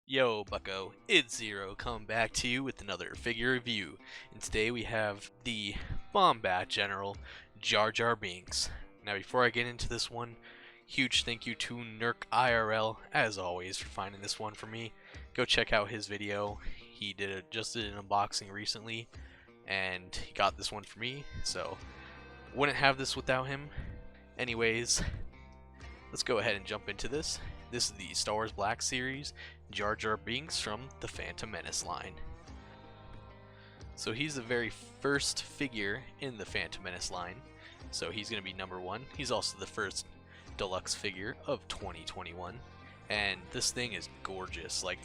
Yo, Bucko, it's Zero coming back to you with another figure review, and today we have the Bombad General, Jar Jar Binks. Now before I get into this one, huge thank you to NerkIRL, as always, for finding this one for me. Go check out his video. He just did an unboxing recently, and he got this one for me, so wouldn't have this without him. Anyways, let's go ahead and jump into this. This is the Star Wars Black Series, Jar Jar Binks from the Phantom Menace line. So he's the very first figure in the Phantom Menace line, so he's going to be number 1. He's also the first deluxe figure of 2021, and this thing is gorgeous. Like,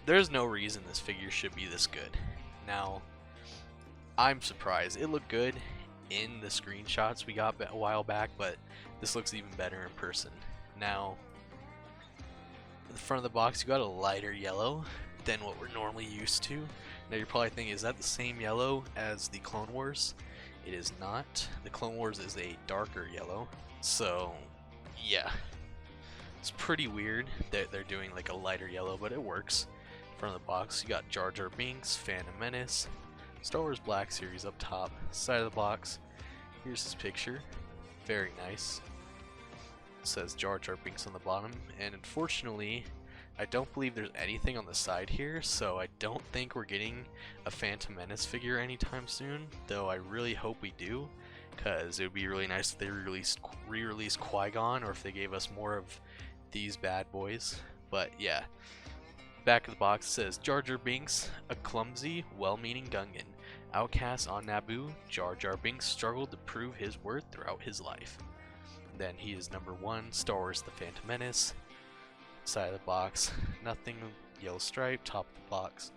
there's no reason this figure should be this good. Now, I'm surprised. It looked good in the screenshots we got a while back, but this looks even better in person. Now, at the front of the box, you got a lighter yellow than what we're normally used to. Now you're probably thinking, is that the same yellow as the Clone Wars? It is not. The Clone Wars is a darker yellow. So, yeah. It's pretty weird that they're doing like a lighter yellow, but it works. In front of the box, you got Jar Jar Binks, Phantom Menace, Star Wars Black Series up top. Side of the box, here's his picture. Very nice. It says Jar Jar Binks on the bottom, and unfortunately I don't believe there's anything on the side here, so I don't think we're getting a Phantom Menace figure anytime soon, though I really hope we do, because it would be really nice if they re-released Qui-Gon, or if they gave us more of these bad boys. But yeah, back of the box says Jar Jar Binks, a clumsy, well-meaning Gungan. Outcast on Naboo, Jar Jar Binks struggled to prove his worth throughout his life. Then he is number 1, Star Wars The Phantom Menace. Side of the box, nothing, yellow stripe. Top of the box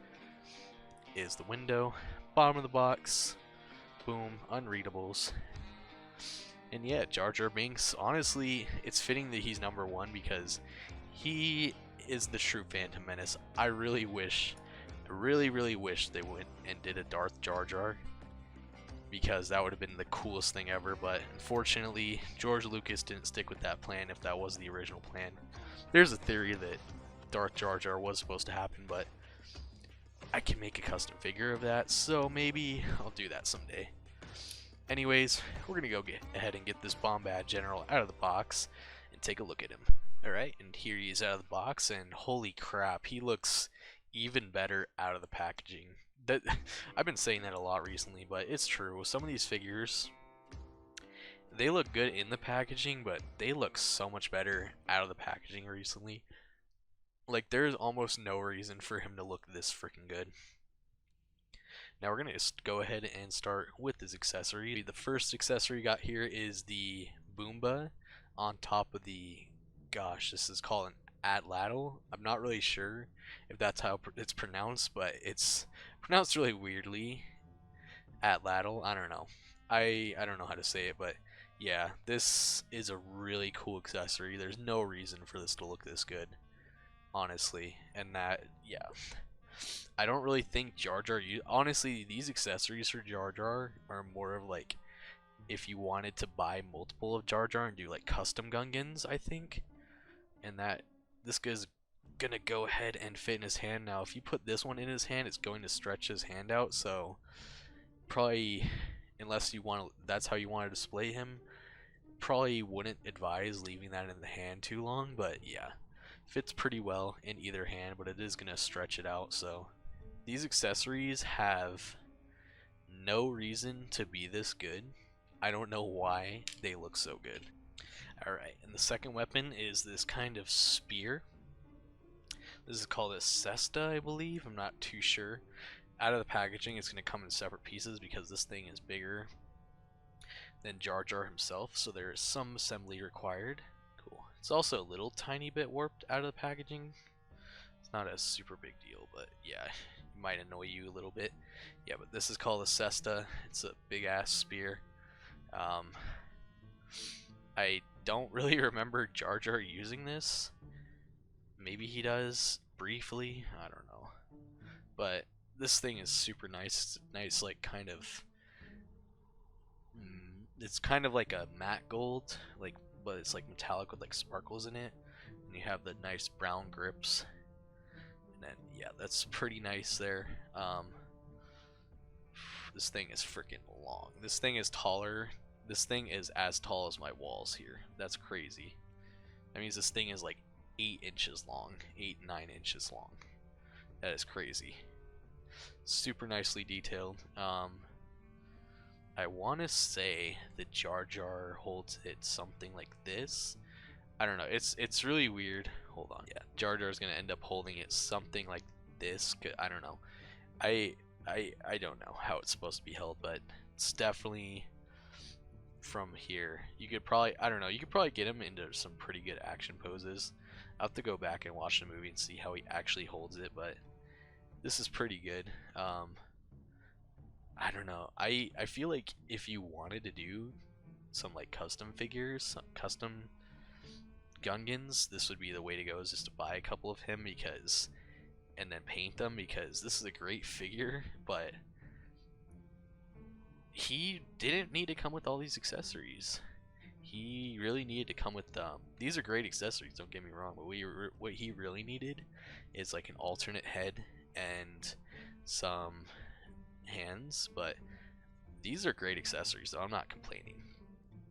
is the window. Bottom of the box, boom, unreadables. And yeah, Jar Jar Binks, honestly, it's fitting that he's number 1 because he is the true Phantom Menace. I really wish they went and did a Darth Jar Jar, because that would have been the coolest thing ever, but unfortunately George Lucas didn't stick with that plan if that was the original plan. There's a theory that Darth Jar Jar was supposed to happen, but I can make a custom figure of that, so maybe I'll do that someday. Anyways, we're gonna go get ahead and get this Bombad General out of the box and take a look at him. Alright, and here he is out of the box, and holy crap, he looks even better out of the packaging. I've been saying that a lot recently, but it's true. Some of these figures, they look good in the packaging, but they look so much better out of the packaging recently. Like, there's almost no reason for him to look this freaking good. Now we're gonna just go ahead and start with his accessory. The first accessory we got here is the Boomba on top of the, gosh, this is called an atlatl. I'm not really sure if that's how it's pronounced, but it's pronounced really weirdly. Atlatl, I don't know. I don't know how to say it, but yeah, this is a really cool accessory. There's no reason for this to look this good, honestly. And that, yeah, I don't really think Jar Jar, honestly, these accessories for Jar Jar are more of like if you wanted to buy multiple of Jar Jar and do like custom Gungans, I think. And that this guy's gonna go ahead and fit in his hand. Now if you put this one in his hand, it's going to stretch his hand out, so probably, unless you want to, that's how you want to display him, probably wouldn't advise leaving that in the hand too long. But yeah, fits pretty well in either hand, but it is gonna stretch it out. So these accessories have no reason to be this good. I don't know why they look so good. Alright, and the second weapon is this kind of spear. This is called a cesta, I believe. I'm not too sure. Out of the packaging, it's going to come in separate pieces because this thing is bigger than Jar Jar himself, so there is some assembly required. Cool. It's also a little tiny bit warped out of the packaging. It's not a super big deal, but yeah, it might annoy you a little bit. Yeah, but this is called a cesta. It's a big-ass spear. I don't really remember Jar Jar using this. Maybe he does briefly, I don't know. But this thing is super nice. It's nice, like, kind of, it's kind of like a matte gold, like, but it's like metallic with like sparkles in it. And you have the nice brown grips. And then, yeah, that's pretty nice there. This thing is freaking long. This thing is taller. This thing is as tall as my walls here. That's crazy. That means this thing is like 8 inches long. 8-9 inches long. That is crazy. Super nicely detailed. I want to say the Jar Jar holds it something like this. I don't know. It's really weird. Hold on. Yeah, Jar Jar is gonna end up holding it something like this. I don't know. I don't know how it's supposed to be held, but it's definitely from here. You could probably, I don't know, you could probably get him into some pretty good action poses. I'll have to go back and watch the movie and see how he actually holds it, but this is pretty good. I don't know. I feel like if you wanted to do some like custom figures, some custom Gungans, this would be the way to go, is just to buy a couple of him because, and then paint them, because this is a great figure, but he didn't need to come with all these accessories. He really needed to come with these are great accessories, don't get me wrong, but what he really needed is like an alternate head and some hands. But these are great accessories, so I'm not complaining.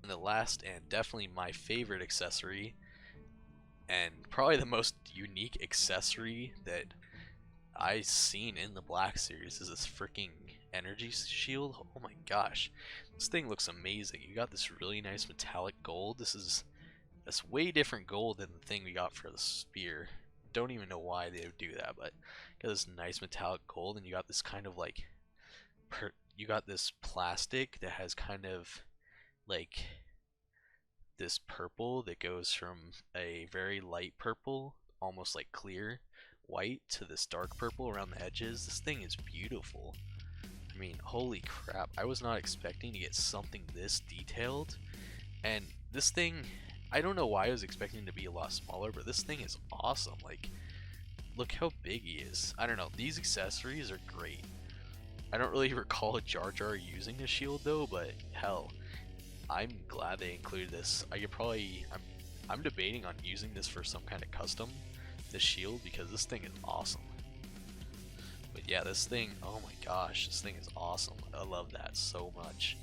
And the last and definitely my favorite accessory, and probably the most unique accessory that I've seen in the Black series, is this freaking energy shield. Oh my gosh, this thing looks amazing. You got this really nice metallic gold. That's way different gold than the thing we got for the spear. Don't even know why they would do that, but you got this nice metallic gold, and you got this kind of like you got this plastic that has kind of like this purple that goes from a very light purple, almost like clear white, to this dark purple around the edges. This thing is beautiful. I mean, holy crap, I was not expecting to get something this detailed. And this thing, I don't know why I was expecting to be a lot smaller, but this thing is awesome. Like, look how big he is. I don't know, these accessories are great. I don't really recall Jar Jar using a shield though, but hell, I'm glad they included this. I could probably, I'm debating on using this for some kind of custom, this shield, because this thing is awesome. But yeah, this thing, oh my gosh, this thing is awesome. I love that so much.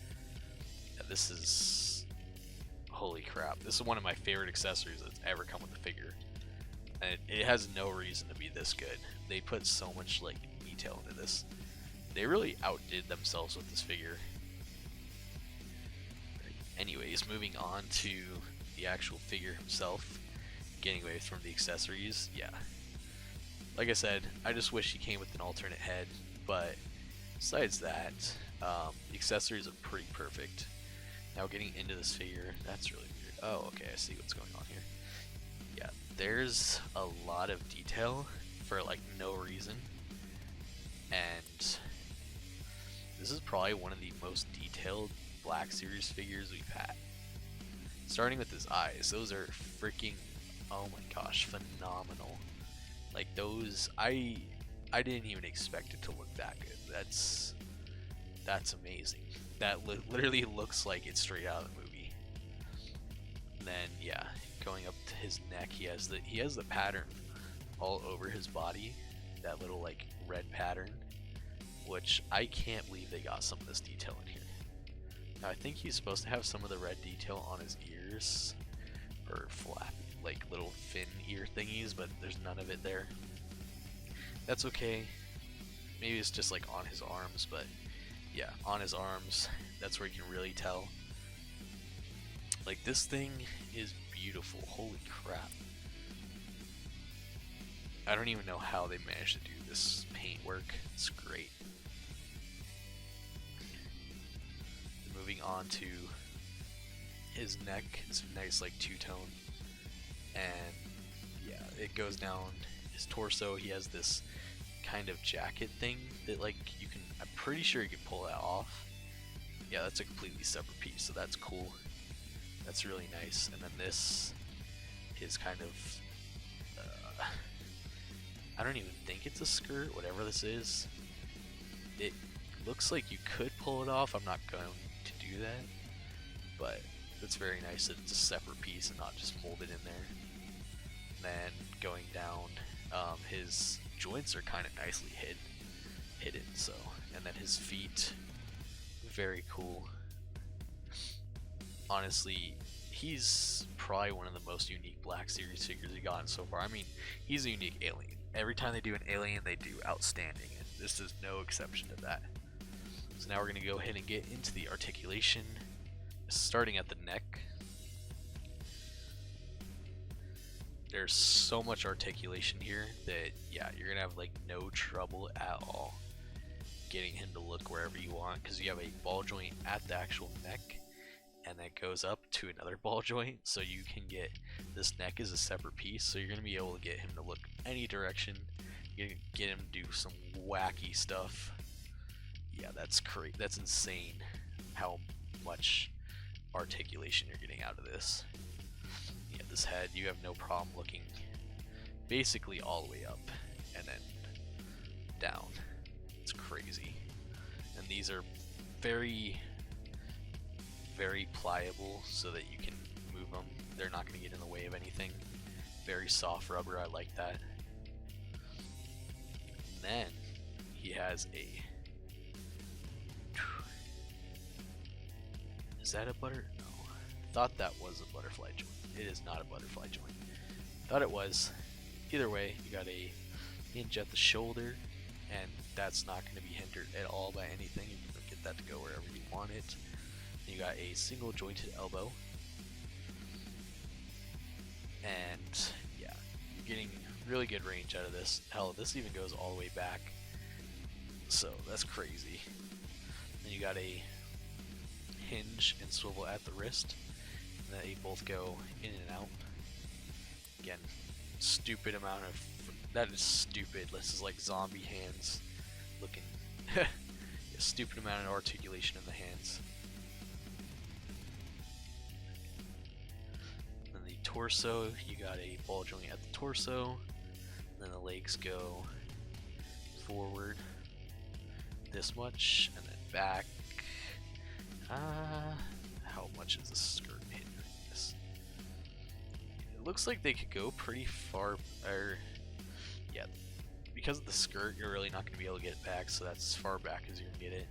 Yeah, this is, holy crap, this is one of my favorite accessories that's ever come with the figure. And it has no reason to be this good. They put so much like detail into this. They really outdid themselves with this figure. Anyways, moving on to the actual figure himself, getting away from the accessories. Yeah, like I said, I just wish he came with an alternate head, but besides that, the accessories are pretty perfect. Now getting into this figure, that's really weird. Oh, okay, I see what's going on here. Yeah, there's a lot of detail for like no reason, and this is probably one of the most detailed Black Series figures we've had. Starting with his eyes, those are freaking, oh my gosh, phenomenal. Like those, I didn't even expect it to look that good. That's amazing. That literally looks like it's straight out of the movie. And then yeah, going up to his neck, he has the pattern all over his body, that little like red pattern, which I can't believe they got some of this detail in here. Now, I think he's supposed to have some of the red detail on his ears, or flap, like little fin ear thingies, but there's none of it there. That's okay. Maybe it's just like on his arms, but yeah, on his arms, that's where you can really tell. Like, this thing is beautiful. Holy crap. I don't even know how they managed to do this paint work. It's great. Moving on to his neck, it's nice like two-tone, and yeah, it goes down his torso. He has this kind of jacket thing that like you can, I'm pretty sure you can pull that off. Yeah, that's a completely separate piece, so that's cool. That's really nice. And then this is kind of I don't even think it's a skirt, whatever this is. It looks like you could pull it off. I'm not going to do that, but it's very nice that it's a separate piece and not just molded in there. then going down, his joints are kind of nicely hidden. So, and then his feet, very cool. Honestly, he's probably one of the most unique Black Series figures we've gotten so far. I mean, he's a unique alien. Every time they do an alien, they do outstanding, and this is no exception to that. So now we're going to go ahead and get into the articulation, starting at the neck. There's so much articulation here that, yeah, you're going to have like no trouble at all getting him to look wherever you want, because you have a ball joint at the actual neck, and that goes up to another ball joint, so you can get this neck as a separate piece, so you're going to be able to get him to look any direction. You can get him to do some wacky stuff. Yeah, that's crazy. That's insane how much articulation you're getting out of this. Yeah, this head, you have no problem looking basically all the way up and then down. It's crazy. And these are very, very pliable so that you can move them. They're not going to get in the way of anything. Very soft rubber, I like that. And then he has a... Is that a butter? No. Thought that was a butterfly joint. It is not a butterfly joint. Thought it was. Either way, you got a hinge at the shoulder, and that's not going to be hindered at all by anything. You can get that to go wherever you want it. And you got a single jointed elbow. And yeah, you're getting really good range out of this. Hell, this even goes all the way back. So that's crazy. Then you got a hinge and swivel at the wrist, and they both go in and out. Again, stupid amount of... That is stupid. This is like zombie hands looking. A stupid amount of articulation in the hands. Then the torso, you got a ball joint at the torso. Then the legs go forward this much, and then back. How much is the skirt hidden in this? It looks like they could go pretty far, or yeah, because of the skirt, you're really not going to be able to get it back, so that's as far back as you can get it.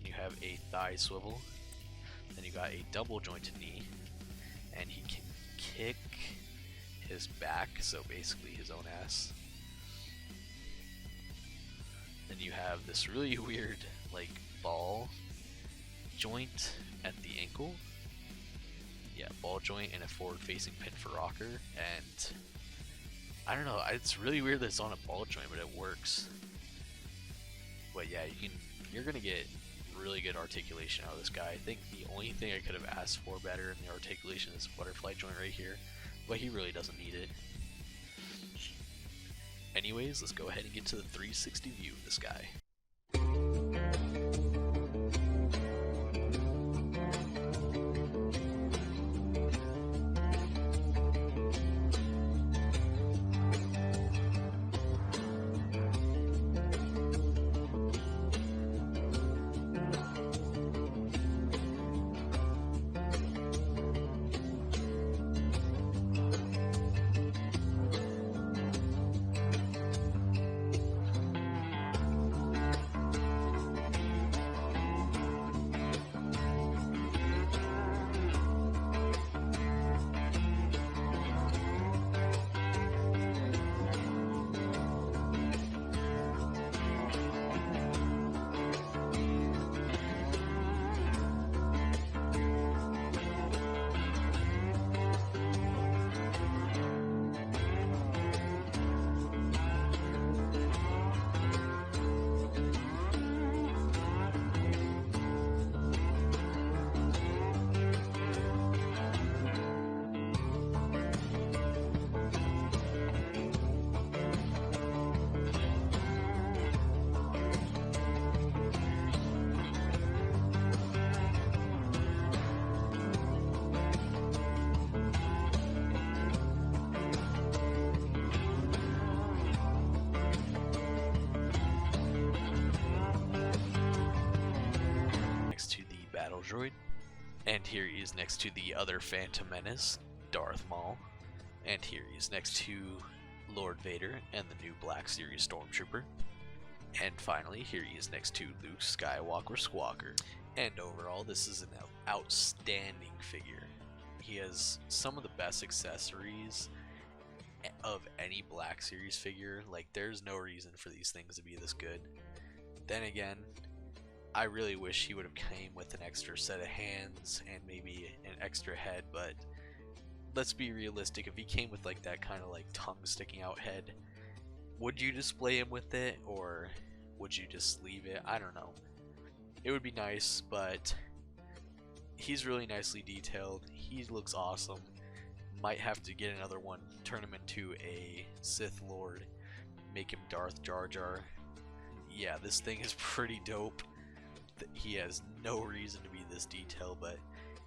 You have a thigh swivel, then you got a double jointed knee, and he can kick his back, so basically his own ass. Then you have this really weird, like, ball joint at the ankle. Yeah, ball joint and a forward-facing pin for rocker, and I don't know. It's really weird that it's on a ball joint, but it works. But yeah, you're gonna get really good articulation out of this guy. I think the only thing I could have asked for better in the articulation is a butterfly joint right here, but he really doesn't need it. Anyways, let's go ahead and get to the 360 view of this guy. Droid, and here he is next to the other Phantom Menace, Darth Maul. And here he is next to Lord Vader and the new Black Series Stormtrooper. And finally, here he is next to Luke Skywalker Squawker. And overall, this is an outstanding figure. He has some of the best accessories of any Black Series figure. Like, there's no reason for these things to be this good. Then again, I really wish he would have came with an extra set of hands and maybe an extra head, but let's be realistic. If he came with like that kind of like tongue sticking out head, would you display him with it, or would you just leave it? I don't know. It would be nice, but he's really nicely detailed. He looks awesome. Might have to get another one, turn him into a Sith Lord, make him Darth Jar Jar. Yeah, this thing is pretty dope. He has no reason to be this detailed, but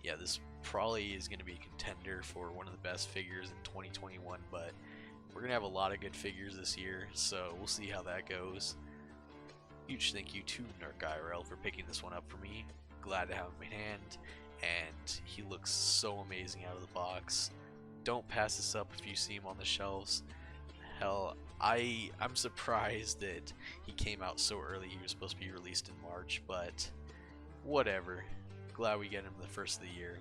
yeah, this probably is going to be a contender for one of the best figures in 2021, but we're going to have a lot of good figures this year, so we'll see how that goes. Huge thank you to NerkIRL for picking this one up for me. Glad to have him in hand, and he looks so amazing out of the box. Don't pass this up if you see him on the shelves. Hell, I'm surprised that he came out so early. He was supposed to be released in March, but whatever. Glad we get him the first of the year.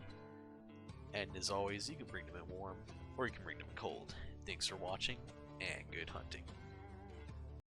And as always, you can bring them in warm, or you can bring them in cold. Thanks for watching, and good hunting.